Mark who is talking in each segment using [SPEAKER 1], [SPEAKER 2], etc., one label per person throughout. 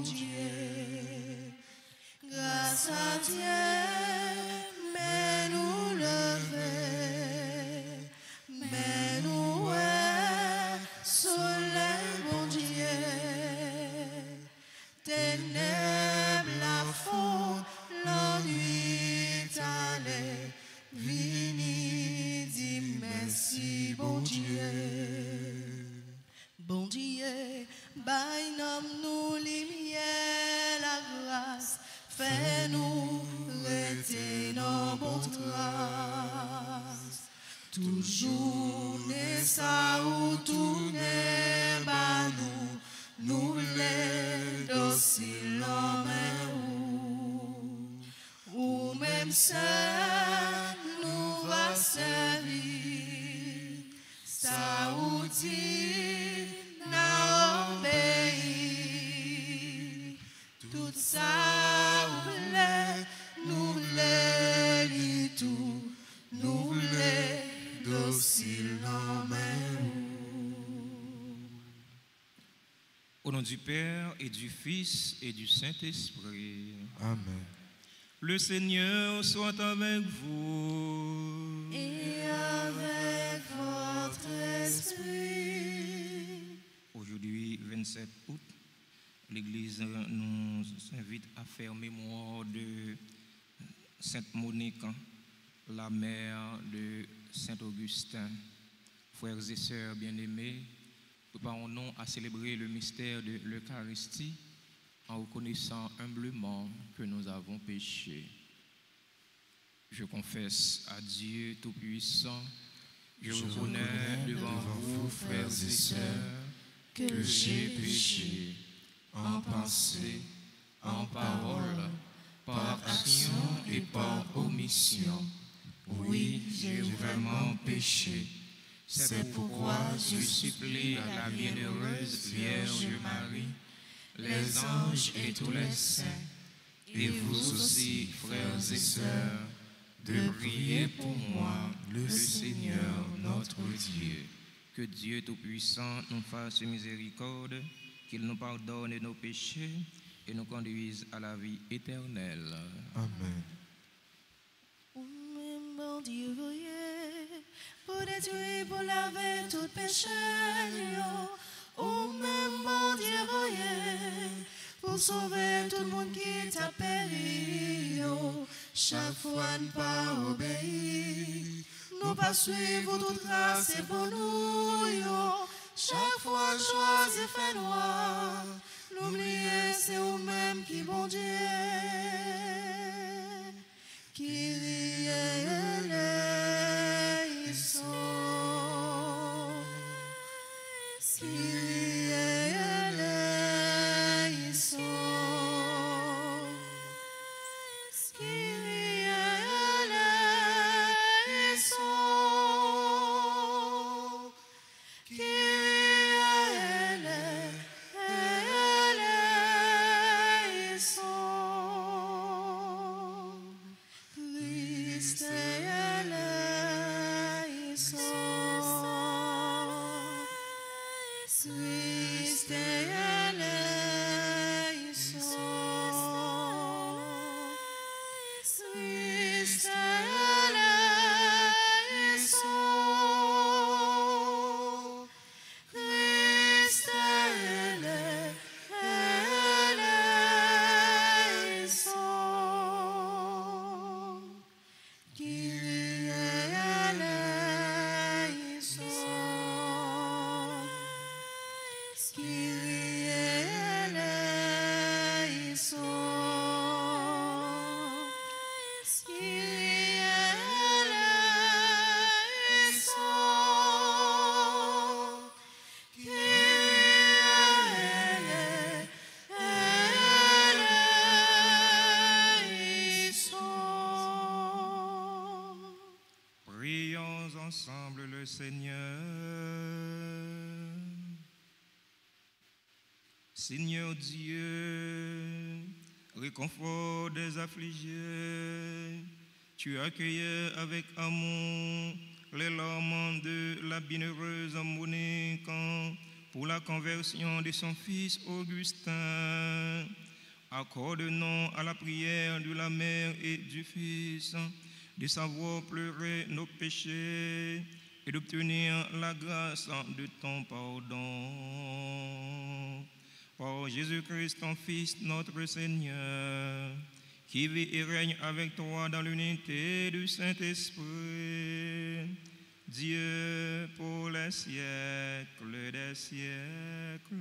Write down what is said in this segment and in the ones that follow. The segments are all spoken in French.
[SPEAKER 1] Dieu. Grâce à Dieu, mais nous lever, mais nous soleil, bon Dieu. Ténèbres, la faute, l'ennui, t'allais, vini, dis merci, bon Dieu. Bon Dieu, baille nous lumière, la grâce, fais-nous rester dans bon trace. Toujours n'est ça ou tourner, bah nous les dociles en main ou même seul nous va servir. Ça ou dit n'a obéi. Tout ça nous les tout, nous les dociles en main.
[SPEAKER 2] Au nom du Père et du Fils et du Saint-Esprit.
[SPEAKER 3] Amen.
[SPEAKER 2] Le Seigneur soit avec vous.
[SPEAKER 1] Et avec votre esprit.
[SPEAKER 2] Aujourd'hui, 27 août, l'Église nous invite à faire mémoire de Sainte Monique, la mère de Saint-Augustin. Frères et sœurs bien-aimés, préparons-nous à célébrer le mystère de l'Eucharistie en reconnaissant humblement que nous avons péché. Je confesse à Dieu Tout-Puissant, je reconnais devant vous, frères et sœurs, que j'ai péché en pensée, en parole, par action et par omission. Oui, j'ai vraiment péché. C'est pourquoi je supplie à la bienheureuse Vierge Marie, les anges et tous les saints, et vous aussi, frères et sœurs, de prier pour moi, le Seigneur notre Dieu. Que Dieu Tout-Puissant nous fasse miséricorde, qu'il nous pardonne nos péchés et nous conduise à la vie éternelle.
[SPEAKER 3] Amen.
[SPEAKER 1] Bon Dieu, voyez, pour détruire, pour laver tout péché, ou même bon Dieu, voyez, pour sauver tout le monde qui t'a péri, chaque fois ne pas obéir, nous pas suivre toute grâce et pour nous, chaque fois choisir fait noir, l'oublier c'est vous-même qui bon Dieu. Kyrie eleison, Kyrie eleison, Kyrie eleison, Kyrie eleison. Christ eleison, Christ eleison, Christ eleison, Christ eleison. Kyrie eleison, Kyrie eleison, Kyrie eleison,
[SPEAKER 2] Prions ensemble le Seigneur. Seigneur Dieu, réconfort des affligés, tu accueillais avec amour les larmes de la bienheureuse Monique pour la conversion de son fils Augustin. Accorde-nous à la prière de la mère et du fils de savoir pleurer nos péchés et d'obtenir la grâce de ton pardon. Par Jésus-Christ, ton Fils, notre Seigneur, qui vit et règne avec toi dans l'unité du Saint-Esprit, Dieu pour les siècles des siècles.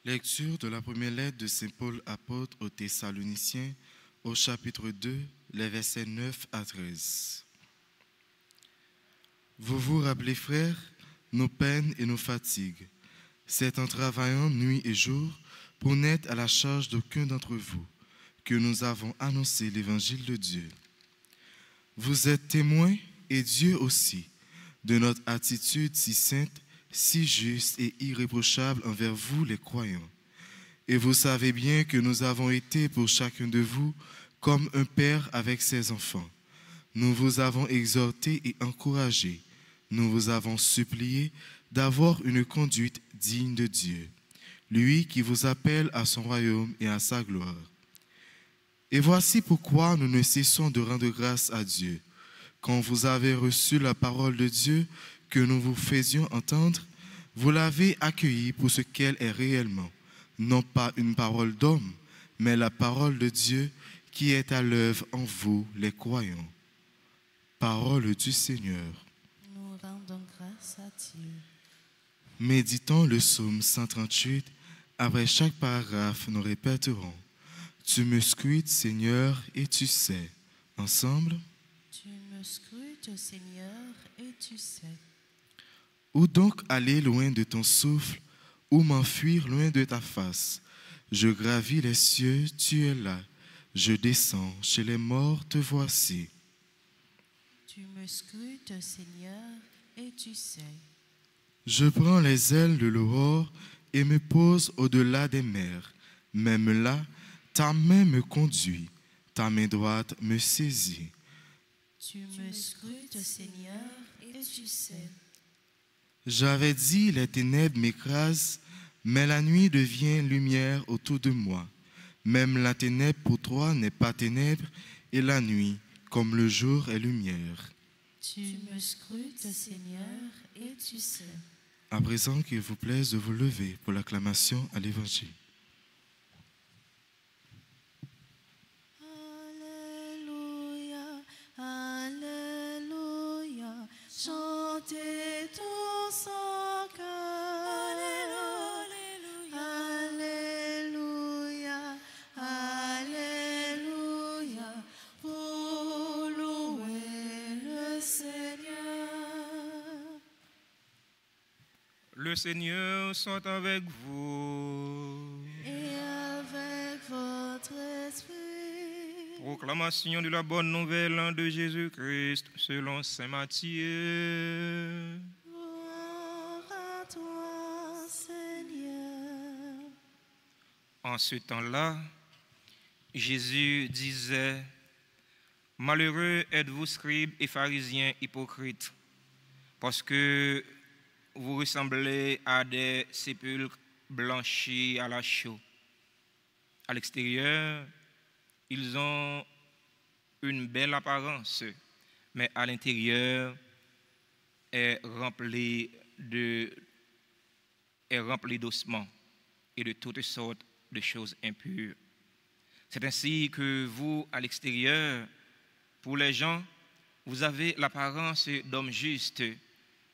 [SPEAKER 3] Lecture de la première lettre de Saint Paul apôtre aux Thessaloniciens, au chapitre 2, les versets 9 à 13. Vous vous rappelez, frères, nos peines et nos fatigues. C'est en travaillant nuit et jour pour n'être à la charge d'aucun d'entre vous que nous avons annoncé l'évangile de Dieu. Vous êtes témoins, et Dieu aussi, de notre attitude si sainte, si juste et irréprochable envers vous les croyants. Et vous savez bien que nous avons été pour chacun de vous comme un père avec ses enfants. Nous vous avons exhorté et encouragé. Nous vous avons supplié d'avoir une conduite digne de Dieu, lui qui vous appelle à son royaume et à sa gloire. Et voici pourquoi nous ne cessons de rendre grâce à Dieu. Quand vous avez reçu la parole de Dieu que nous vous faisions entendre, vous l'avez accueillie pour ce qu'elle est réellement, non pas une parole d'homme, mais la parole de Dieu qui est à l'œuvre en vous, les croyants. Parole du Seigneur.
[SPEAKER 1] Nous rendons grâce à Dieu.
[SPEAKER 3] Méditons le psaume 138. Après chaque paragraphe, nous répéterons: Tu me scrutes, Seigneur, et tu sais. Ensemble.
[SPEAKER 1] Tu me scrutes, Seigneur, et tu sais.
[SPEAKER 3] Où donc aller loin de ton souffle, ou m'enfuir loin de ta face? Je gravis les cieux, tu es là. Je descends chez les morts, te voici.
[SPEAKER 1] Tu me scrutes, Seigneur, et tu sais.
[SPEAKER 3] Je prends les ailes de l'aurore et me pose au-delà des mers. Même là, ta main me conduit, ta main droite me saisit.
[SPEAKER 1] Tu me scrutes, Seigneur, et tu sais.
[SPEAKER 3] J'avais dit, les ténèbres m'écrasent, mais la nuit devient lumière autour de moi. Même la ténèbre pour toi n'est pas ténèbre, et la nuit, comme le jour, est lumière.
[SPEAKER 1] Tu me scrutes, Seigneur, et tu sais.
[SPEAKER 3] À présent, qu'il vous plaise de vous lever pour l'acclamation à l'Évangile.
[SPEAKER 1] Alléluia, Alléluia, chantez tous en chœur. Alléluia, Alléluia, pour louer le Seigneur.
[SPEAKER 2] Le Seigneur soit avec vous.
[SPEAKER 1] Et avec votre esprit.
[SPEAKER 2] Proclamation de la bonne nouvelle de Jésus-Christ selon saint Matthieu.
[SPEAKER 1] Gloire à toi, Seigneur.
[SPEAKER 2] En ce temps-là, Jésus disait: Malheureux êtes-vous, scribes et pharisiens hypocrites, parce que vous ressemblez à des sépulcres blanchis à la chaux. À l'extérieur, ils ont une belle apparence, mais à l'intérieur est rempli d'ossements et de toutes sortes de choses impures. C'est ainsi que vous, à l'extérieur, pour les gens, vous avez l'apparence d'hommes justes,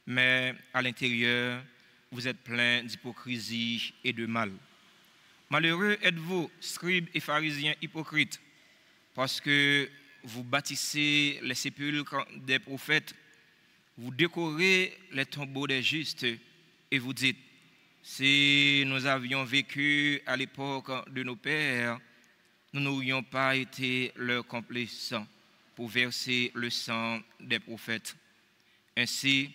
[SPEAKER 2] mais à l'intérieur, vous êtes plein d'hypocrisie et de mal. Malheureux êtes-vous, scribes et pharisiens hypocrites, parce que vous bâtissez les sépulcres des prophètes, vous décorez les tombeaux des justes et vous dites, si nous avions vécu à l'époque de nos pères, nous n'aurions pas été leurs complices pour verser le sang des prophètes. Ainsi,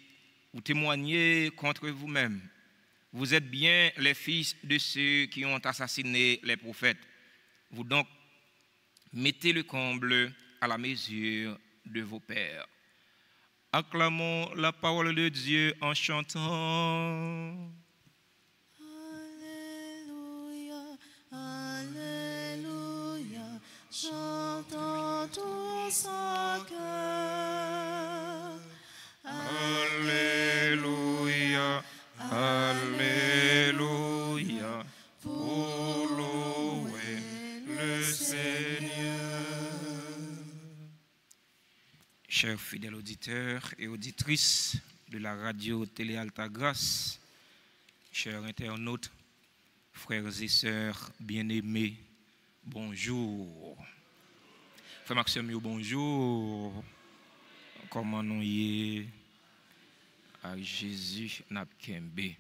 [SPEAKER 2] vous témoignez contre vous-même. Vous êtes bien les fils de ceux qui ont assassiné les prophètes. Vous donc mettez le comble à la mesure de vos pères. Acclamons la parole de Dieu en chantant.
[SPEAKER 1] Alléluia, Alléluia, chantons tous en cœur.
[SPEAKER 2] Alléluia, Alléluia, pour louer le Seigneur. Chers fidèles auditeurs et auditrices de la radio Télé Altagrace, chers internautes, frères et sœurs bien-aimés, bonjour. Frère Maxime, bonjour. Comment nous y est à Jésus Napkembe.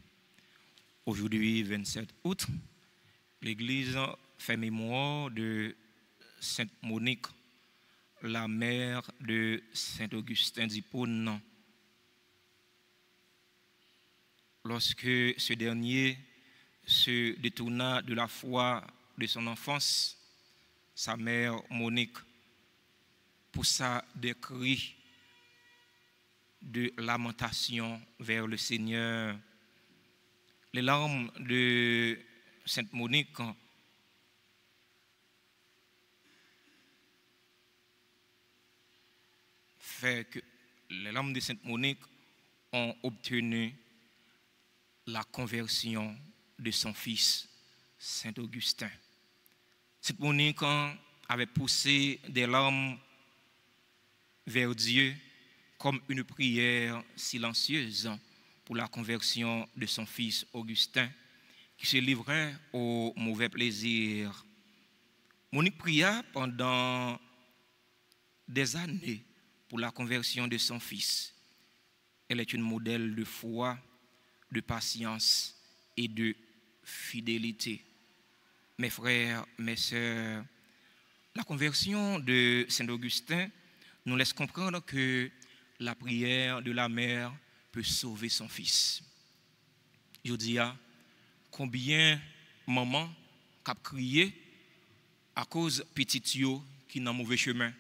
[SPEAKER 2] Aujourd'hui, 27 août, l'Église fait mémoire de Sainte Monique, la mère de Saint Augustin d'Hippone. Lorsque ce dernier se détourna de la foi de son enfance, sa mère Monique poussa des cris de lamentation vers le Seigneur. Les larmes de Sainte Monique fait que les larmes de Sainte Monique ont obtenu la conversion de son fils, Saint Augustin. Sainte Monique avait poussé des larmes vers Dieu comme une prière silencieuse pour la conversion de son fils Augustin, qui se livrait au mauvais plaisir. Monique pria pendant des années pour la conversion de son fils. Elle est une modèle de foi, de patience et de fidélité. Mes frères, mes sœurs, la conversion de Saint Augustin nous laisse comprendre que la prière de la mère peut sauver son fils. Je dis à combien maman a crié à cause petit yo qui n'a mauvais chemin.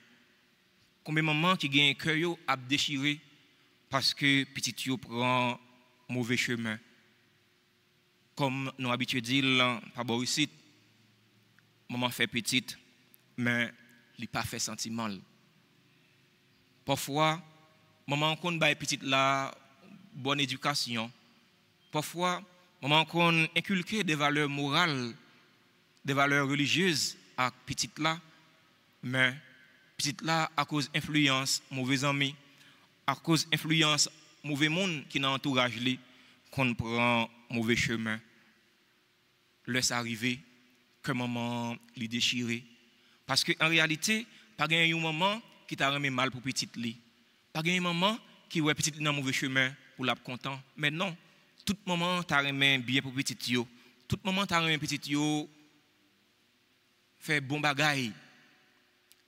[SPEAKER 2] Combien maman qui gagne un cœur a déchiré parce que petit yo prend mauvais chemin. Comme nous habitués dire par Borisite, maman fait petite mais il n'a pas fait sentiment. Parfois maman qu'on baille petite la bonne éducation. Parfois maman qu'on inculquer des valeurs morales, des valeurs religieuses à petite là, mais petite là à cause influence mauvais amis, à cause influence mauvais monde qui dans entourage lui qu'on prend mauvais chemin. Laisse arriver que maman lui déchiré parce que en réalité pas gagne un maman qui t'a remis mal pour petite li. Pas gagne maman qui ouais petite dans mauvais chemin pour la content, mais non, toute maman t'a remis bien pour petite yo. Toute maman t'a remis petite yo fait bon bagaille.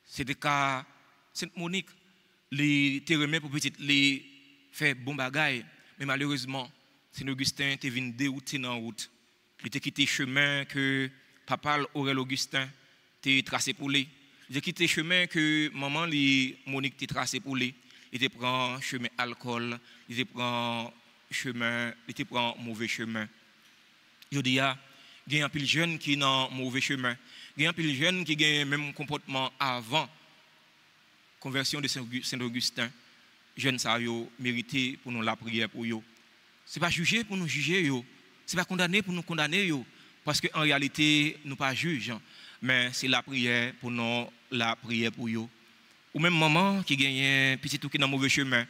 [SPEAKER 2] C'était cas Sainte Monique les te remet pour petite les fait bon bagaille, mais malheureusement Saint Augustin te vinn dérouté dans route. Il te quitté chemin que papa Aurel Augustin te tracé pour lui. Il te quitté chemin que maman Monique te tracé pour lui. Il te prend chemin alcool, il te prend chemin, il te prend mauvais chemin. Je dis il y a un pile jeune qui dans mauvais chemin. Il y a un pile jeune qui a même comportement avant conversion de Saint Augustin. Jeunes ça yo mérité pour nous la prière pour yo. C'est pas juger pour nous juger yo. C'est pas condamner pour nous condamner yo parce que en réalité nous pas jugeons, mais c'est la prière pour nous la prière pour yo. Ou même maman qui gagne petit tout qui dans mauvais chemin,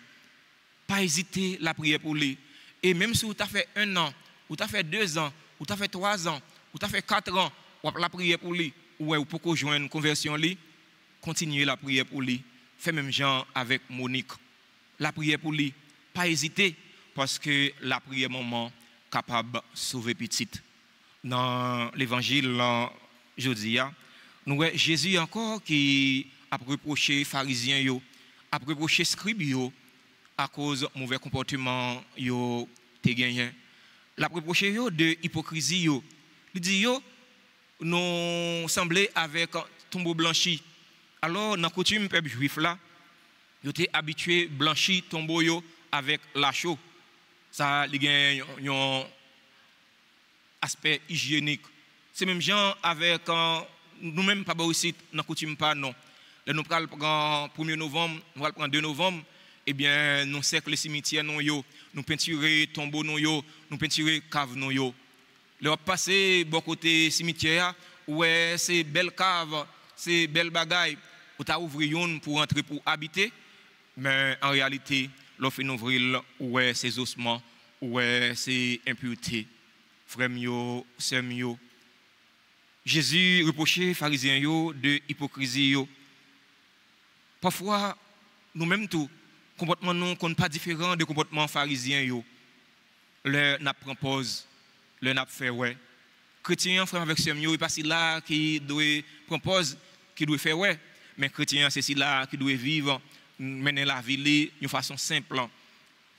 [SPEAKER 2] pas hésiter la prière pour lui. Et même si vous avez fait 1 an, ou tu as fait 2 ans, ou tu as fait 3 ans, ou tu as fait 4 ans, ou la prière pour lui, ou pouvez joindre une conversion lui, continuez la prière pour lui. Faites même genre avec Monique. La prière pour lui, pas hésiter, parce que la prière moment capable de sauver petite. Dans l'évangile, jeudi, nous voyons Jésus encore qui a reproché les pharisiens, a reproché les scribes à cause du mauvais comportement qu'ils ont gagné. Il a reproché de hypocrisie. Il dit nous semblons avec tombeau blanchi. Alors, dans la coutume peuple juif là, ils étaient habitués à blanchir tombeau avec la chaux. Ça a un aspect hygiénique. C'est même genre avec nous-mêmes pas aussi dans la coutume pas non. Là nous prenons le 1er novembre, nous allons prendre 2 novembre, eh bien nous cerclons les cimetières nous peinturons tombeaux nous peinturons caves nous. Là passer bon côté cimetière ouais c'est belle cave, c'est belle bagaille, on t'a ouvert une pour entrer pour habiter, mais en réalité l'offre ouvrir ouais c'est ossements, ouais c'est impureté. Frère mio, sœur mio. Jésus reprochait aux pharisiens de hypocrisie. Parfois, nous-mêmes tout, comportement nous n'est pas différent du comportement pharisien. Le n'a prend pause, le n'a fait ouais. Chrétien, frère avec sœur mio, il pas si là qui doit prendre pause, qui doit faire ouais. Mais chrétien, c'est si là qui doit vivre, mener la vie d'une façon simple.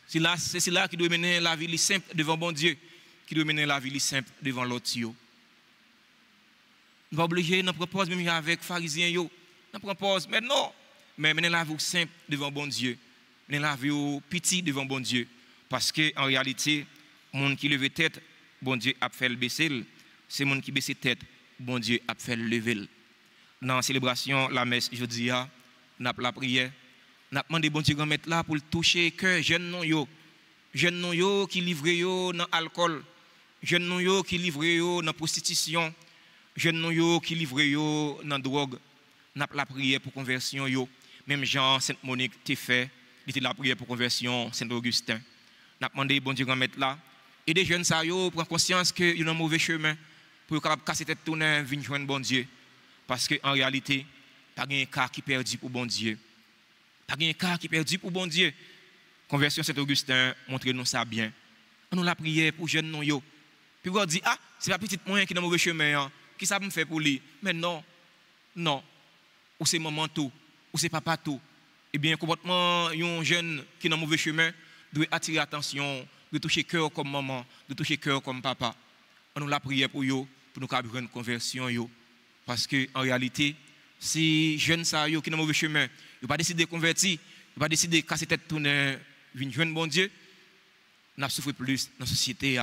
[SPEAKER 2] C'est là qui doit mener la vie simple devant bon Dieu. Qui doit mener la vie simple devant l'autre. Nous pas obligés de propose même avec les pharisiens. Nous propose, mais non. Mais mener la vie simple devant bon Dieu. Mener la vie petit devant bon Dieu. Parce qu'en réalité, les gens qui lèvent tête, bon Dieu a fait le baisser. C'est les gens qui baissent tête, bon Dieu a fait le lever. Dans la célébration, la messe, je dis, nous avons la prière. Nous avons demandé bon Dieu de mettre là pour le toucher que jeunes non jeunes qui livrent dans l'alcool. Jeunes qui livrent dans la prostitution, jeunes qui livrent dans la drogue, n'a pas la prière pour conversion. Même Jean, Sainte Monique, t'es fait, il était la prière pour conversion, Saint Augustin. N'a demandé bon Dieu de mettre là. Et des jeunes, ça, prennent conscience qu'ils ont un mauvais chemin pour casser tête tourner, venir joindre bon Dieu. Parce qu'en réalité, pas un cas qui perdu pour bon Dieu. Pas un cas qui perdu pour bon Dieu. Conversion Saint Augustin, montrez-nous ça bien. On nous la prière pour jeunes non. Puis on dit, c'est pas petit moyen qui est dans le mauvais chemin, qui ça me fait pour lui? Mais non, ou c'est maman tout, ou c'est papa tout. Eh bien, le comportement d'un jeune qui est dans le mauvais chemin doit attirer l'attention, doit toucher cœur comme maman, doit toucher cœur comme papa. On nous la prière pour eux, pour nous avoir une conversion. Parce qu'en réalité, si jeunes qui sont dans le mauvais chemin, ils n'ont pas décidé de convertir, ils n'ont pas décidé de casser tête tourner, venir joindre bon Dieu, nous souffrons plus dans la société.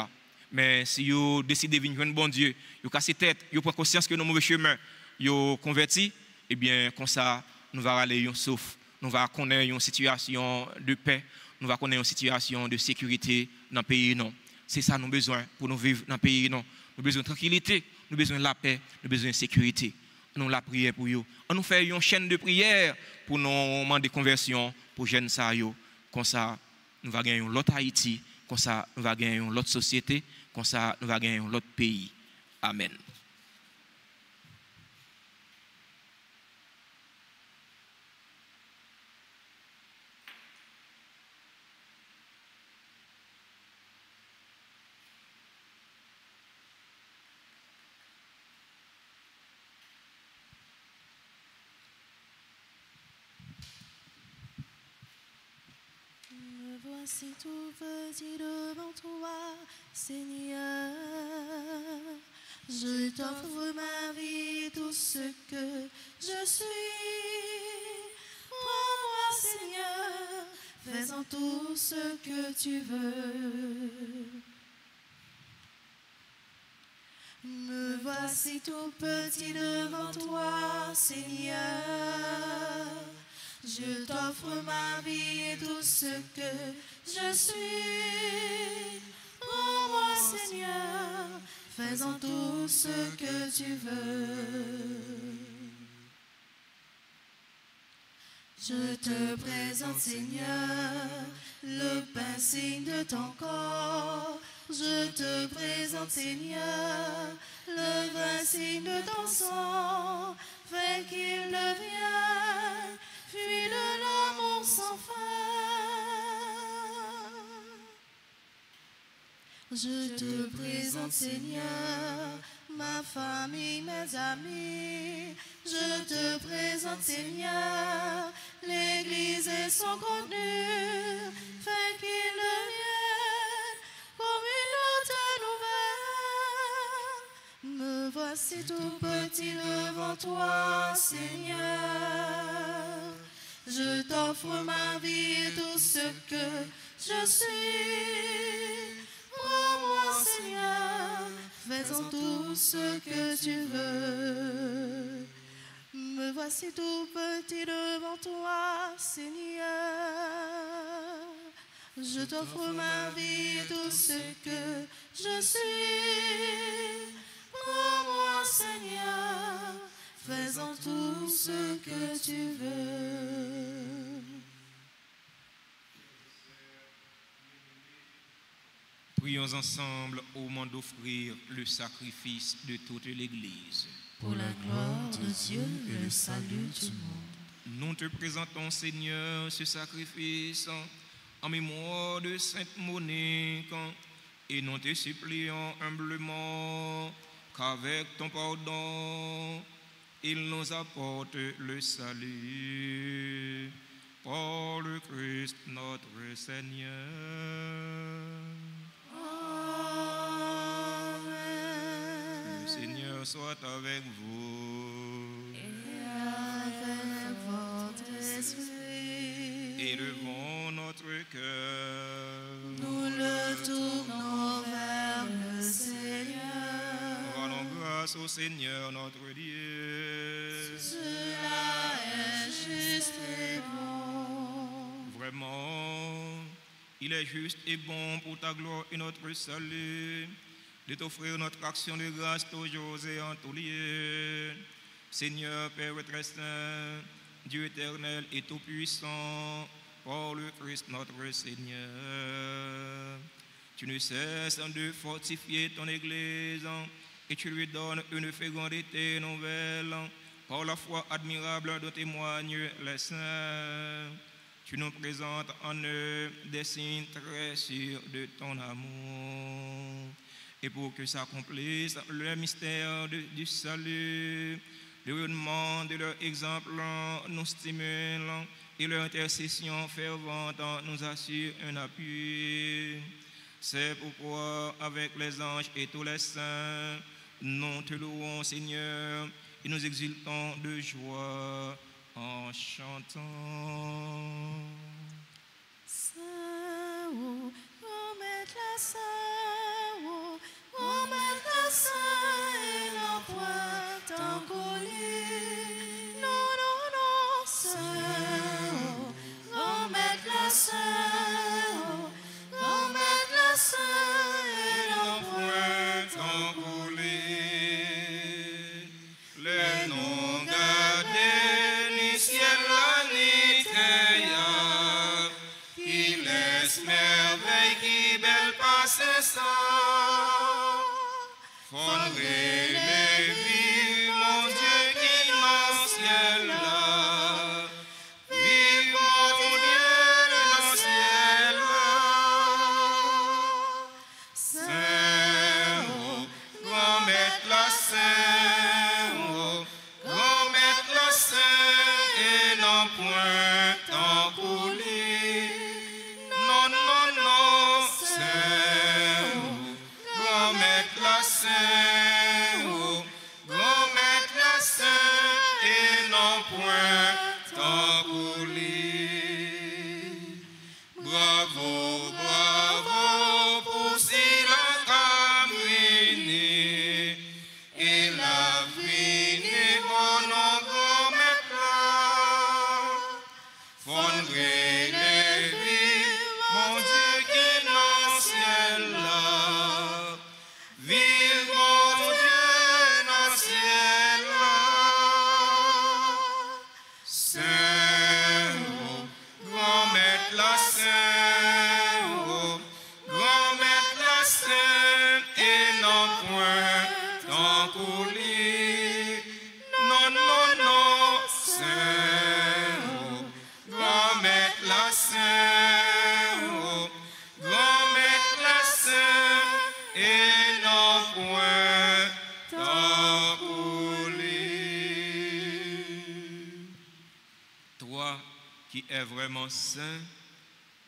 [SPEAKER 2] Mais si vous décidez de venir joindre bon Dieu, vous cassez tête, vous prenez conscience que nous mauvais chemin, vous convertis, eh bien, comme ça, nous allons aller sauf. Nous allons connaître une situation de paix, nous allons connaître une situation de sécurité dans le pays. C'est ça nous besoin pour nous vivre dans le pays. Nous avons besoin de tranquillité, nous avons besoin de la paix, nous avons besoin de sécurité. Nous la prière pour vous. On nous fait une chaîne de prière pour nous demander conversion pour les jeunes. Comme ça, nous allons gagner l'autre Haïti. Comme ça, nous allons gagner l'autre société. Comme ça, nous allons gagner l'autre pays. Amen.
[SPEAKER 1] Voici tout petit devant toi, Seigneur. Je t'offre ma vie, tout ce que je suis. Prends-moi, Seigneur, fais-en tout ce que tu veux. Me voici tout petit devant toi, Seigneur. Je t'offre ma vie et tout ce que je suis. Prends-moi, Seigneur, fais-en tout ce que tu veux. Je te présente, Seigneur, le pain signe de ton corps. Je te présente, Seigneur, le vin signe de ton sang. fais qu'il devienne, fuis de l'amour sans fin. Je te présente, Seigneur, ma famille, mes amis. Je te présente, Seigneur, l'Église et son contenu. Fais qu'il devienne comme une autre nouvelle. Me voici tout petit devant toi, Seigneur. Je t'offre ma vie et tout ce que je suis. Prends-moi, Seigneur, fais-en tout ce que tu veux. Me voici tout petit devant toi, Seigneur. Je t'offre ma vie et tout ce que je suis. Prends-moi, Seigneur, fais-en tout ce que tu veux.
[SPEAKER 2] Prions ensemble au moment d'offrir le sacrifice de toute l'Église.
[SPEAKER 1] Pour la gloire de Dieu et le salut du monde.
[SPEAKER 2] Nous te présentons, Seigneur, ce sacrifice en mémoire de Sainte Monique et nous te supplions humblement qu'avec ton pardon, il nous apporte le salut. Par le Christ notre Seigneur. Le Seigneur soit avec vous.
[SPEAKER 1] Et avec votre esprit.
[SPEAKER 2] Élevons notre cœur.
[SPEAKER 1] Nous le tournons vers le Seigneur.
[SPEAKER 2] Rendons grâce au Seigneur notre Dieu.
[SPEAKER 1] Cela est juste et bon.
[SPEAKER 2] Vraiment, il est juste et bon pour ta gloire et notre salut de t'offrir notre action de grâce toujours et en tout lieu. Seigneur, Père très saint, Dieu éternel et tout-puissant, par le Christ notre Seigneur, tu ne cesses de fortifier ton Église et tu lui donnes une fécondité nouvelle par la foi admirable dont témoignent les saints. Tu nous présentes en eux des signes très sûrs de ton amour. Et pour que s'accomplisse le mystère du salut, le rayonnement de leur exemple nous stimule et leur intercession fervente nous assure un appui. C'est pourquoi, avec les anges et tous les saints, nous te louons, Seigneur, et nous exultons de joie en chantant.
[SPEAKER 1] Saint, oh, maître la saint, oh, maître la saint, et la pointe en collier. Non, non, non, saint, oh, maître la saint, oh, maître la saint, et la pointe en collier.
[SPEAKER 2] Les noms gardés ni ciel la ni terre, qui laisse merveille, qui belle passe ça. Fondrez les vies, mon Dieu qui dans le ciel là. Vive mon Dieu dans le ciel là. Saint, oh, grand maître la saint, oh, grand maître la saint, et non point en coulis. Non, non, non, saint, oh, grand maître la saint, point tant coulé. Toi qui es vraiment saint,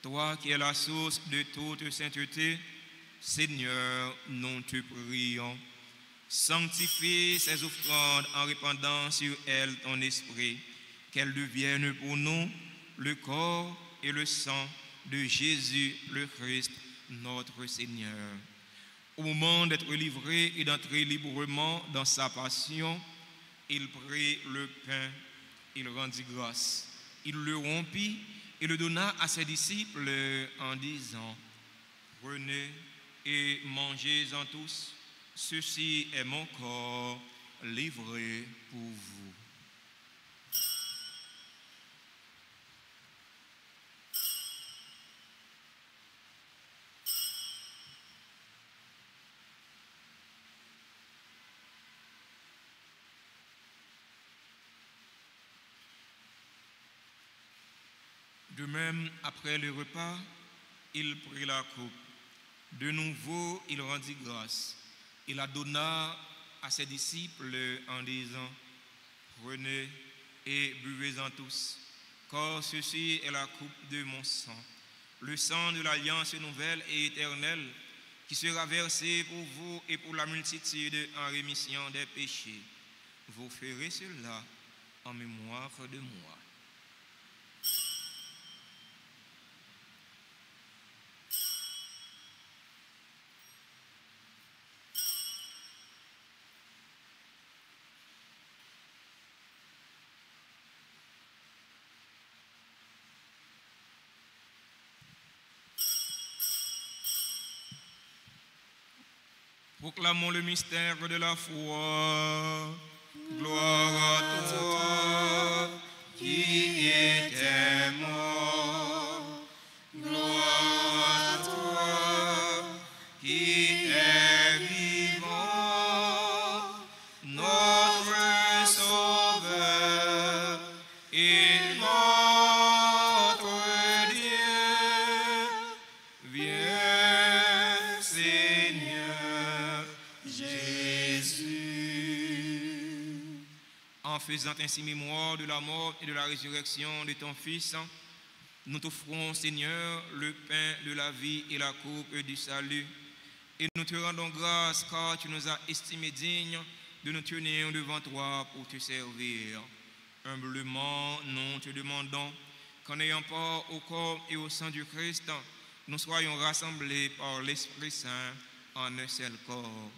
[SPEAKER 2] toi qui es la source de toute sainteté, Seigneur, nous te prions. Sanctifie ces offrandes en répandant sur elles ton esprit, qu'elles deviennent pour nous le corps et le sang de Jésus le Christ, notre Seigneur. Au moment d'être livré et d'entrer librement dans sa passion, il prit le pain, il rendit grâce, il le rompit et le donna à ses disciples en disant: prenez et mangez-en tous. Ceci est mon corps livré pour vous. De même, après le repas, il prit la coupe. De nouveau, il rendit grâce. Il la donna à ses disciples en disant: prenez et buvez-en tous, car ceci est la coupe de mon sang, le sang de l'alliance nouvelle et éternelle, qui sera versé pour vous et pour la multitude en rémission des péchés. Vous ferez cela en mémoire de moi. Proclamons le mystère de la foi. Gloire à toi qui étais mort. Gloire à toi qui es vivant. Notre Sauveur et notre Dieu. Viens, Seigneur Jésus. En faisant ainsi mémoire de la mort et de la résurrection de ton Fils, nous t'offrons, Seigneur, le pain de la vie et la coupe du salut. Et nous te rendons grâce car tu nous as estimés dignes de nous tenir devant toi pour te servir. Humblement, nous te demandons qu'en ayant part au corps et au sang du Christ, nous soyons rassemblés par l'Esprit Saint en un seul corps.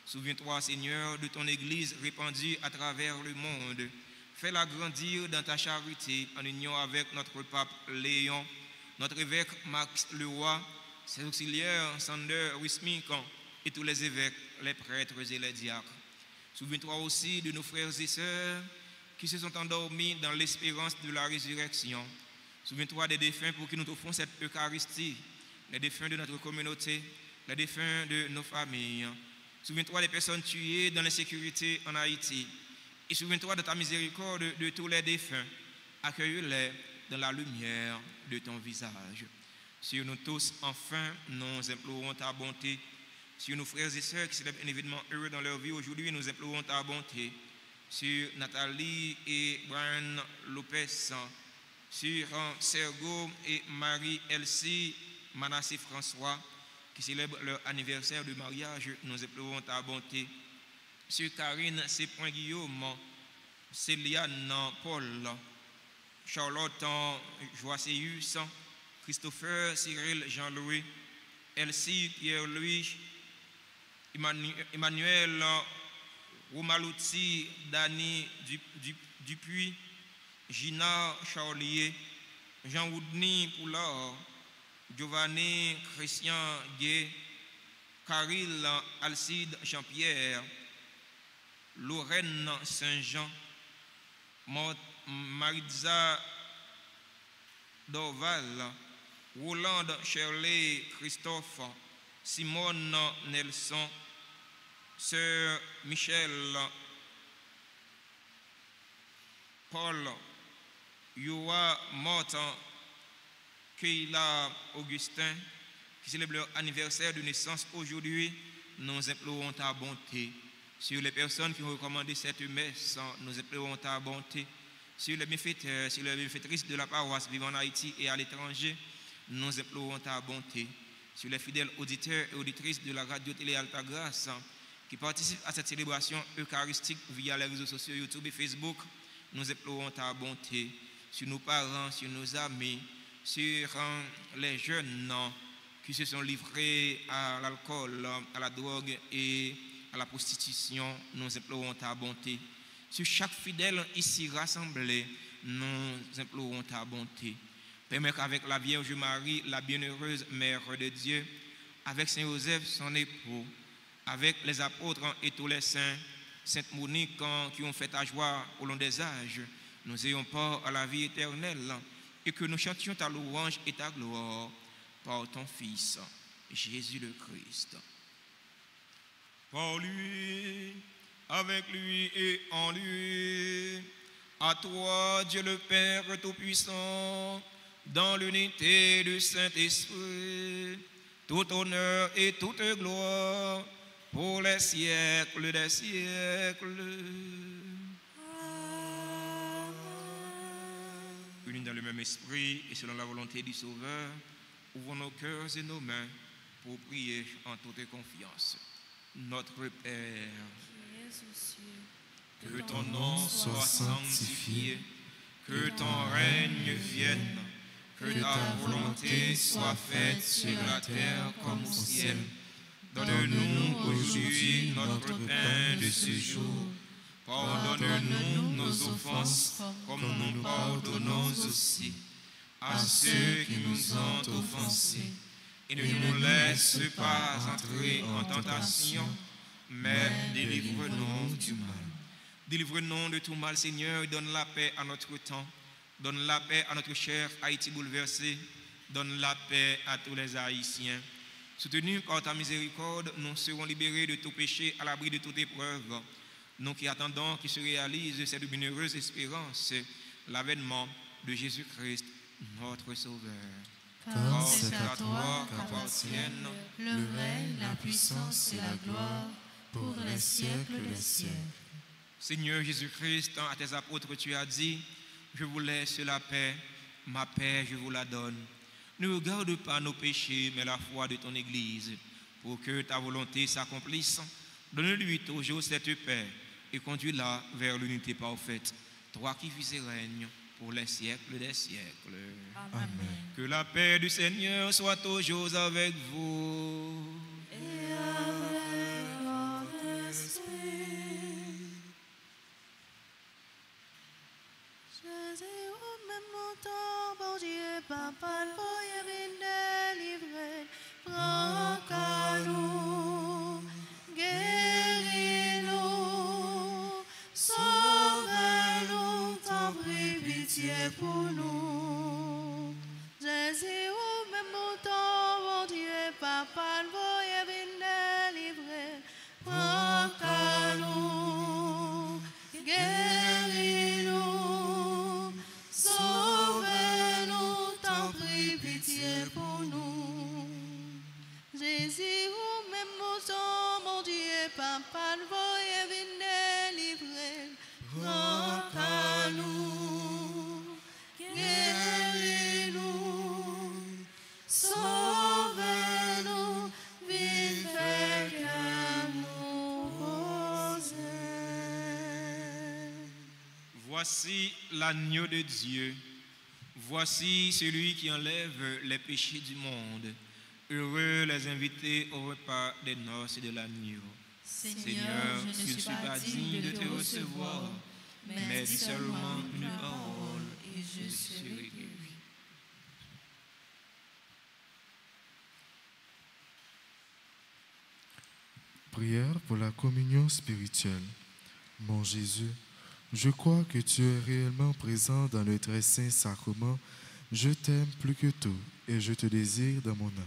[SPEAKER 2] Souviens-toi, Seigneur, de ton Église répandue à travers le monde. Fais-la grandir dans ta charité en union avec notre pape Léon, notre évêque Max Leroy, ses auxiliaires Sander Wismikan et tous les évêques, les prêtres et les diacres. Souviens-toi aussi de nos frères et sœurs qui se sont endormis dans l'espérance de la résurrection. Souviens-toi des défunts pour qui nous offrons cette Eucharistie, les défunts de notre communauté, les défunts de nos familles. Souviens-toi des personnes tuées dans l'insécurité en Haïti. Et souviens-toi de ta miséricorde de tous les défunts. Accueille-les dans la lumière de ton visage. Sur nous tous, enfin, nous implorons ta bonté. Sur nos frères et sœurs qui célèbrent un événement heureux dans leur vie aujourd'hui, nous implorons ta bonté. Sur Nathalie et Brian Lopez, sur Sergo et Marie-Elsie Manassé François, qui célèbrent leur anniversaire de mariage, nous implorons ta bonté. Sur Karine Seppoint-Guillaume, Céliane Paul, Charlotte Joasséus, Christopher Cyril Jean-Louis, Elsie Pierre-Louis, Emmanuel Romalouti, Dany Dupuis, Gina Charlier, Jean-Woudny Poulard, Giovanni Christian Gay, Caril Alcide Jean-Pierre, Lorraine Saint-Jean, Maritza Dorval, Roland Shirley Christophe, Simone Nelson, Sœur Michel, Paul, Yoa Morton, Keila Augustin, qui célèbre leur anniversaire de naissance aujourd'hui, nous implorons ta bonté. Sur les personnes qui ont recommandé cette messe, nous implorons ta bonté. Sur les bienfaiteurs, sur les bienfaitrices de la paroisse vivant en Haïti et à l'étranger, nous implorons ta bonté. Sur les fidèles auditeurs et auditrices de la radio-télé Alta Grâce qui participent à cette célébration eucharistique via les réseaux sociaux YouTube et Facebook, nous implorons ta bonté. Sur nos parents, sur nos amis, sur les jeunes qui se sont livrés à l'alcool, à la drogue et à la prostitution, nous implorons ta bonté. Sur chaque fidèle ici rassemblé, nous implorons ta bonté. Permets qu'avec la Vierge Marie, la bienheureuse Mère de Dieu, avec Saint Joseph, son époux, avec les apôtres et tous les saints, Sainte Monique qui ont fait ta joie au long des âges, nous ayons part à la vie éternelle et que nous chantions ta louange et ta gloire par ton Fils, Jésus le Christ. Par lui, avec lui et en lui, à toi, Dieu le Père Tout-Puissant, dans l'unité du Saint-Esprit, tout honneur et toute gloire pour les siècles des siècles. Unis dans le même esprit et selon la volonté du Sauveur, ouvrons nos cœurs et nos mains pour prier en toute confiance. Notre Père, que ton nom soit sanctifié, que ton règne vienne, que ta volonté soit faite sur la terre comme au ciel. Donne-nous aujourd'hui notre pain de ce jour. Pardonne-nous nos offenses, comme nous pardonnons aussi à ceux qui nous ont offensés. Et ne nous laisse pas entrer en tentation, mais délivre-nous du mal. Délivre-nous de tout mal, Seigneur, et donne la paix à notre temps. Donne la paix à notre cher Haïti bouleversé. Donne la paix à tous les Haïtiens. Soutenus par ta miséricorde, nous serons libérés de tout péché, à l'abri de toute épreuve. Nous qui attendons qu'il se réalise cette bienheureuse espérance, l'avènement de Jésus-Christ, notre Sauveur.
[SPEAKER 1] Car c'est à toi qu'appartiennent le règne, la puissance et la gloire pour les siècles des siècles.
[SPEAKER 2] Seigneur Jésus-Christ, à tes apôtres, tu as dit, je vous laisse la paix, ma paix je vous la donne. Ne regarde pas nos péchés, mais la foi de ton Église, pour que ta volonté s'accomplisse. Donne-lui toujours cette paix et conduis-la vers l'unité parfaite. Toi qui vis et règnes pour les siècles des siècles.
[SPEAKER 1] Amen.
[SPEAKER 2] Que la paix du Seigneur soit toujours avec vous.
[SPEAKER 1] Et avec votre esprit. Jésus, au même temps, bon Dieu, papa, le voyez bien délivré. Prends qu'à nous, guéris-nous, sauve-nous, t'en prie, pitié pour nous. Jésus, au même temps, bon Dieu, papa, le voyez bien délivré. Prends qu'à nous, guéris-nous, sauve-nous, t'en prie, pitié pour nous. Jésus, ou même temps, mon Dieu, papa, le voyez bien délivré. Prends qu'à nous, guéris-nous, sauve-nous, vive que nous posons.
[SPEAKER 2] Voici l'agneau de Dieu. Voici celui qui enlève les péchés du monde. Heureux les invités au repas des noces de l'agneau.
[SPEAKER 1] Seigneur, je ne suis pas digne de te recevoir, mais dis seulement une parole et je serai guéri.
[SPEAKER 3] Prière pour la communion spirituelle. Mon Jésus, je crois que tu es réellement présent dans le très saint sacrement. Je t'aime plus que tout et je te désire dans mon âme.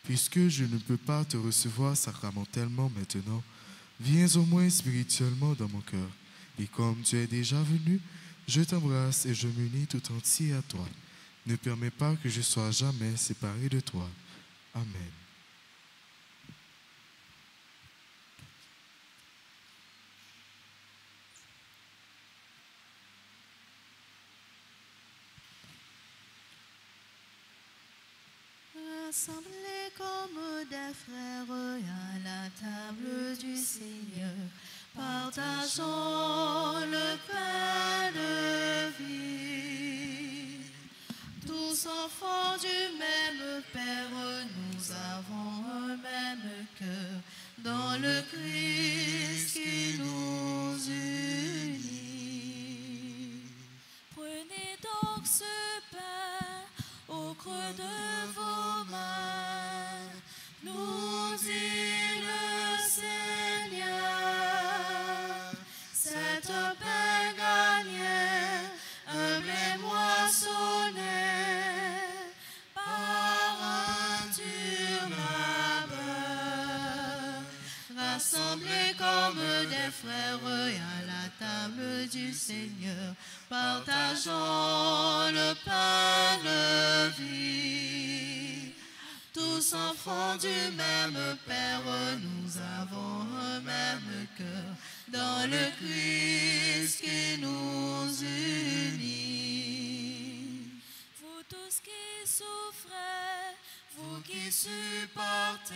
[SPEAKER 3] Puisque je ne peux pas te recevoir sacramentellement maintenant, viens au moins spirituellement dans mon cœur. Et comme tu es déjà venu, je t'embrasse et je m'unis tout entier à toi. Ne permets pas que je sois jamais séparé de toi. Amen.
[SPEAKER 1] Rassemblés comme des frères à la table du Seigneur, partageons le pain de vie. Tous enfants du même Père, nous avons un même cœur dans le Christ qui nous unit.
[SPEAKER 4] Prenez donc ce pain au creux de vos mains, nous dit le Seigneur. C'est un pain gagné, humble et moissonné par un dur labeur.
[SPEAKER 1] Rassemblés comme des frères à la table du Seigneur, partageons le pain de vie. Tous enfants du même Père, nous avons un même cœur dans le Christ qui nous unit.
[SPEAKER 4] Vous tous qui souffrez, vous qui supportez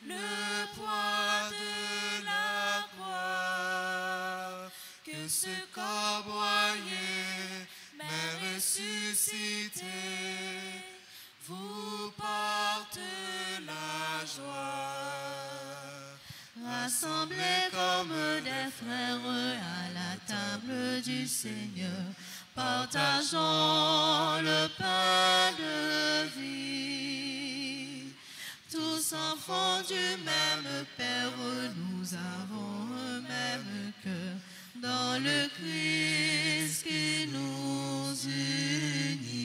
[SPEAKER 4] le poids de la croix, que ce corps broyé, mais ressuscité, vous porte la joie.
[SPEAKER 1] Rassemblés comme des frères à la table du Seigneur, partageons le pain de vie. Tous enfants du même Père, nous avons un même cœur dans le Christ qui nous unit.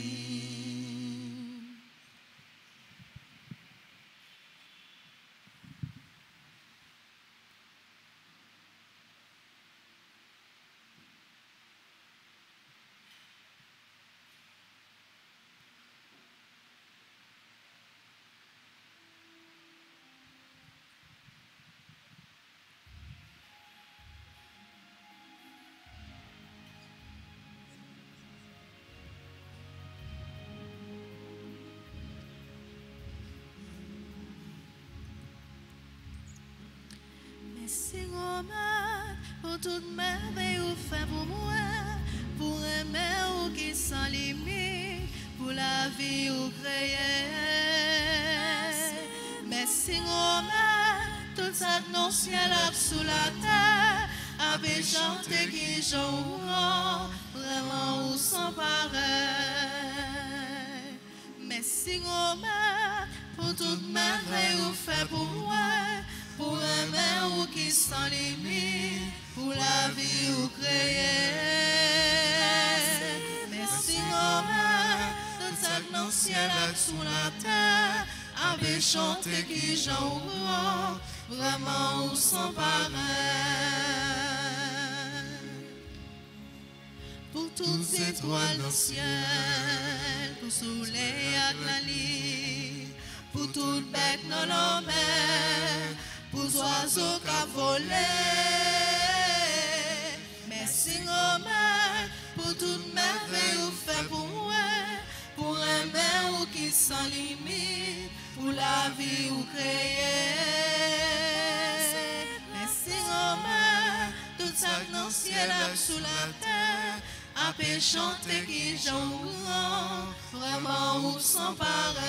[SPEAKER 1] Merci Romain pour toute merveille ou fait pour moi, pour aimer ou qui sans limite, pour la vie ou créée. Merci Romain, toute cette non ciel sous la terre, avec chanter qui joue vraiment ou sans pareil. Merci Romain pour toute merveille ou fait pour moi, pour aimer ou qui sans limite, pour la vie ou créée. Merci Romain, toute cette non ciel sous la terre, avec chanter qui j'en vraiment ou sans pareil. Pour toutes les étoiles dans le ciel, pour soleil à la ligne, pour tout bec dans la mer, pour oiseaux qui volent. Merci Romain pour toute merveille ou fait pour moi, pour aimer ou qui sans limite, pour la vie ou créée. Merci Romain, toute ça dans le ciel sous la terre, à paix chanter qui j'en vraiment ou sans pareil.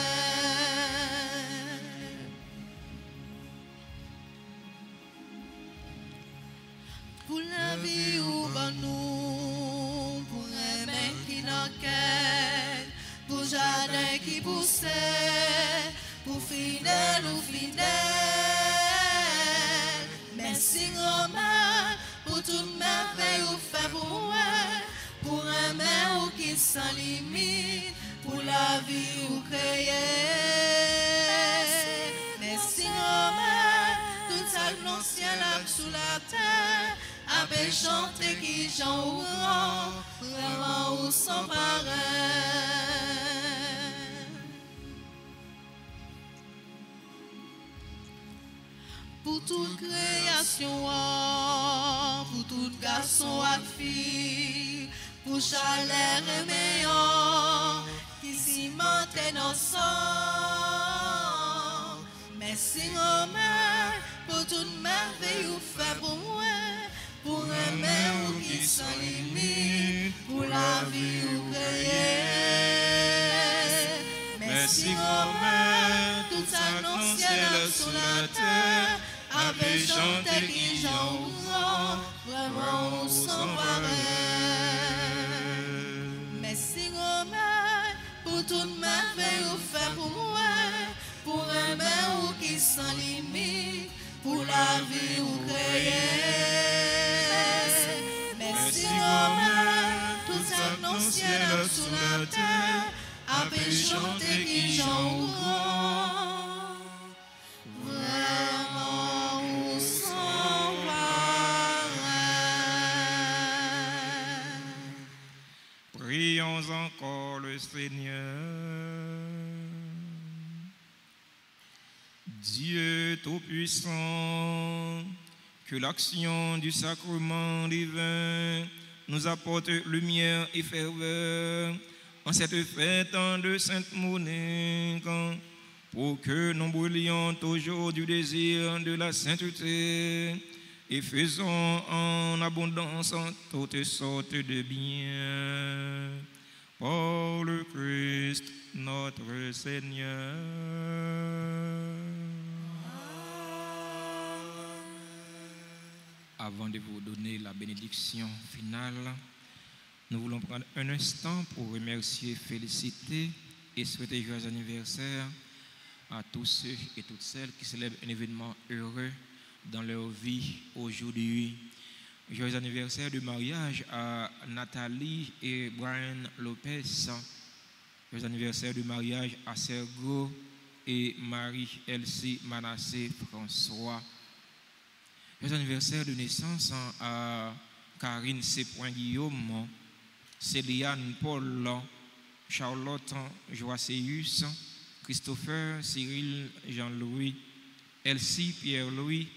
[SPEAKER 1] Pour la vie ou ben nous, pour aimer qui n'enquête, pour jardin qui poussait, pour fidèle ou fidèle. Merci Romain pour toute merveille ou fait pour moi, pour aimer ou qui sans limite, pour la vie ou créée. Merci Romain, tout ça dans le ciel sous la terre, avec chanter qui j'en vraiment ou sans pareil. Pour toute création, pour tout garçon et fille, pour chaleur et meilleur, qui cimentait nos sangs. Merci, oh mère, pour toute merveille ou fait pour moi, pour un mère qui sans limite, pour la vie ou créée. Merci, oh mère, tout ça dans le ciel sur la terre, avec chanté qui j'en vraiment sans pareil. Merci, oh mère, pour toute merveille ou fait pour moi, pour un mère qui sans limite, pour la vie ou créée. Merci, oh mère, tout ça dans le ciel sur la terre, avec chanté qui j'en vraiment ou sans pareil.
[SPEAKER 2] Prions encore le Seigneur. Dieu Tout-Puissant, que l'action du sacrement divin nous apporte lumière et ferveur en cette fête de Sainte Monique, pour que nous brûlions toujours du désir de la sainteté et faisons en abondance toutes sortes de biens. Par le Christ notre Seigneur. Avant de vous donner la bénédiction finale, nous voulons prendre un instant pour remercier, féliciter et souhaiter joyeux anniversaire à tous ceux et toutes celles qui célèbrent un événement heureux dans leur vie aujourd'hui. Joyeux anniversaire de mariage à Nathalie et Brian Lopez. Joyeux anniversaire de mariage à Sergo et Marie-Elsie Manassé François. Joyeux anniversaire de naissance à Karine C. Guillaume, Céliane Paul, Charlotte Joasséus, Christopher Cyril Jean-Louis, Elsie Pierre-Louis,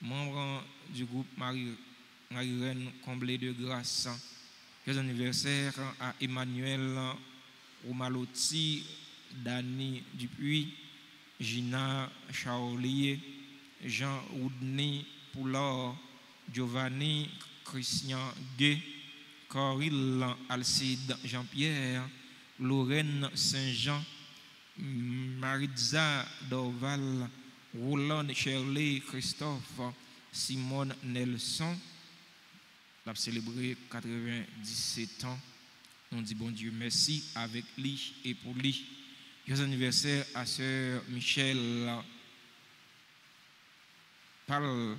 [SPEAKER 2] membre du groupe Marie-Reine Comblé de Grâce. Joyeux anniversaire à Emmanuel Romalotti, Dany Dupuis, Gina Charlier, Jean Oudney Poulard, Giovanni Christian Gay, Corinne Alcide Jean-Pierre, Lorraine Saint-Jean, Maritza Dorval, Roland Shirley Christophe, Simone Nelson. Il a célébré 97 ans. On dit bon Dieu merci avec lui et pour lui. Joyeux anniversaire à sœur Michel Pal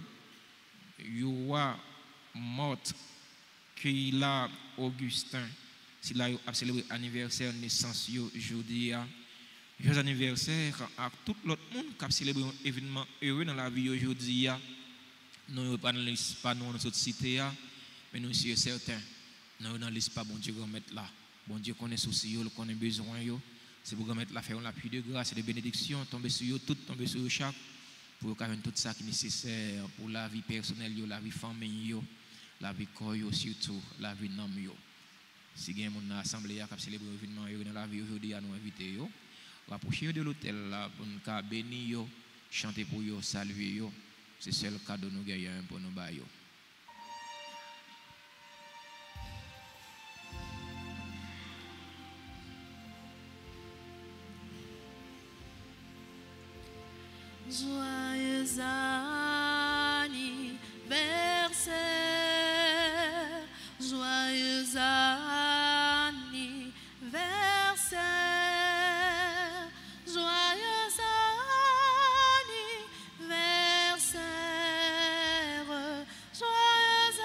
[SPEAKER 2] Youa Mort Keila Augustin. S'il a célébré anniversaire naissance aujourd'hui. Joyeux anniversaire à tout l'autre monde qui a célébré un événement heureux dans la vie aujourd'hui. Nous ne pas dans notre cité, mais nous sommes certains. Nous dans l'espace, bon Dieu, mettre là. Bon Dieu connaît souci, connaît besoin. C'est pour mettre la faire la pluie de grâce et de bénédiction, tomber sur eux, tout tomber sur eux chaque, pour qu'on ait tout ça qui est nécessaire pour la vie personnelle, la vie famille, la vie corps, surtout la vie nom. Si il y a une assemblée qui a célébré l'événement dans la vie aujourd'hui, à nous inviter, rapprocher de l'hôtel pour nous bénir, chanter pour eux, saluer eux. C'est le seul cadeau nous gagnons pour nous bailler.
[SPEAKER 1] Joyeux anniversaire, joyeux anniversaire, joyeux anniversaire, joyeux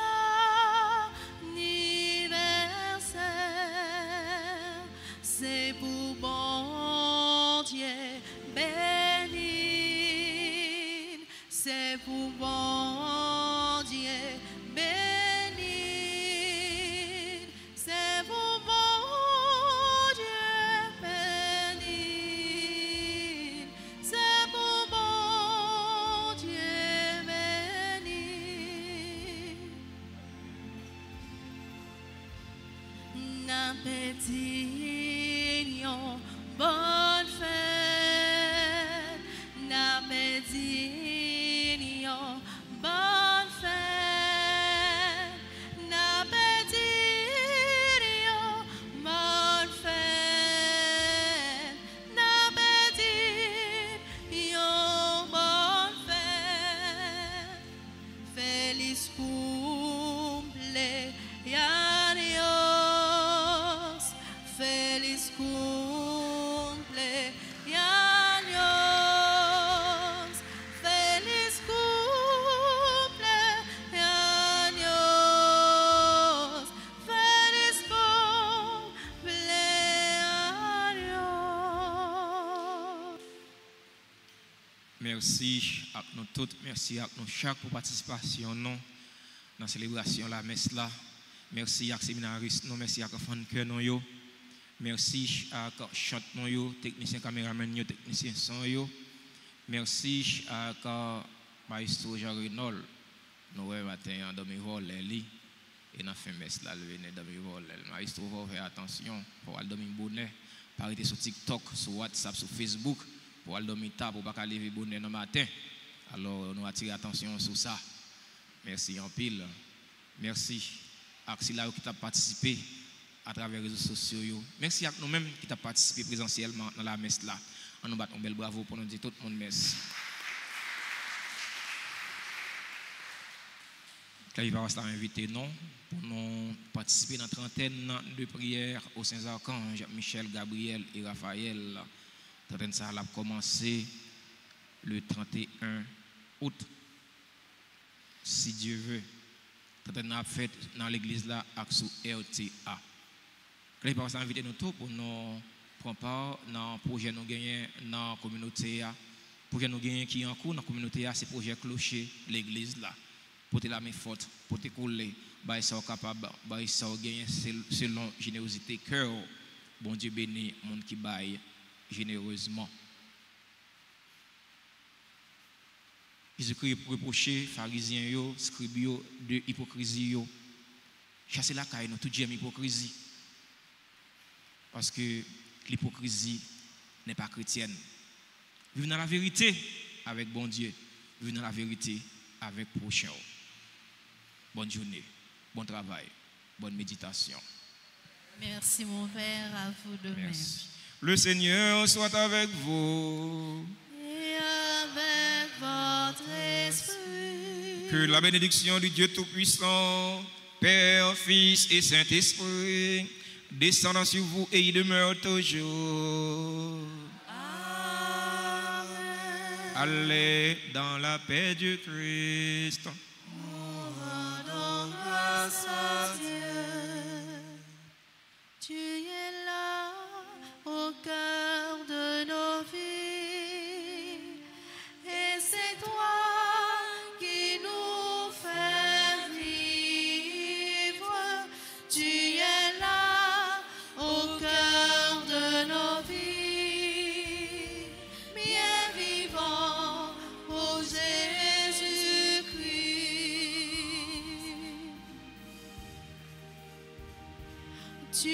[SPEAKER 1] anniversaire. C'est pour bon Dieu béni. C'est pour bon Dieu béni. C'est pour bon Dieu béni. C'est pour bon Dieu béni. N'a petit bonne fête, n'a pédini, bonne fête, n'a pédini, bonne fête, n'a pédini, bonne fête, feliz cumpleaños, feliz cumpleaños, feliz cumpleaños, feliz cumpleaños.
[SPEAKER 2] Merci à nous toutes, merci à nous chaque pour participation non dans la célébration la messe là. Merci à séminaristes, non merci à fan cœur non yo. Merci à chante non yo, technicien caméraman yo, technicien son yo. Merci à maestro Jean Renold. Nous ouais matin en demi voler li et n'a fait messe là le venez demi voler. Maestro faut faire attention pour aller dormir bonnet, pas arrêter sur TikTok, sur WhatsApp, sur Facebook pour aller dormir tard pour pas lever bonnet le matin. Alors nous attirer attention sur ça. Merci en pile. Merci à ceux qui ont participé à travers les réseaux sociaux. Merci à nous-mêmes qui avons participé présentiellement dans la messe là. On nous bat un bel bravo pour nous dire tout le monde merci. Quand il va être invité non pour nous participer dans la trentaine de prières aux Saints Archanges, Michel, Gabriel et Raphaël. Trentaine ça a commencé le 31 août. Si Dieu veut, trentaine a fait dans l'église là avec sous RTA. Quand il va être invité nous tous pour nous prendre part dans le projet nous gagner dans la communauté. Projet nous gagner qui est en cours dans la communauté, c'est le projet clocher l'église là. Pour te la main forte, pour te couler, bah ça capable, bah ça gagner selon générosité cœur. Bon Dieu béni monde qui baille généreusement. Jésus-Christ reproché pharisiens yo, scribes yo de hypocrisie yo. Chasser la caille nous tout j'aime hypocrisie. Parce que l'hypocrisie n'est pas chrétienne. Vivre dans la vérité avec bon Dieu, vivre dans la vérité avec prochain. Bonne journée, bon travail, bonne méditation.
[SPEAKER 1] Merci mon Père, à vous de même.
[SPEAKER 2] Merci. Le Seigneur soit avec vous.
[SPEAKER 1] Et avec votre esprit.
[SPEAKER 2] Que la bénédiction du Dieu Tout-Puissant, Père, Fils et Saint-Esprit, descendant sur vous et y demeure toujours.
[SPEAKER 1] Amen.
[SPEAKER 2] Allez dans la paix du Christ.
[SPEAKER 1] Rendons grâce à Dieu. Tu es là au cœur de nos vies. Et c'est toi qui nous fais vivre. Tu es là au cœur de nos vies. Bien vivant, ô Jésus-Christ. Tu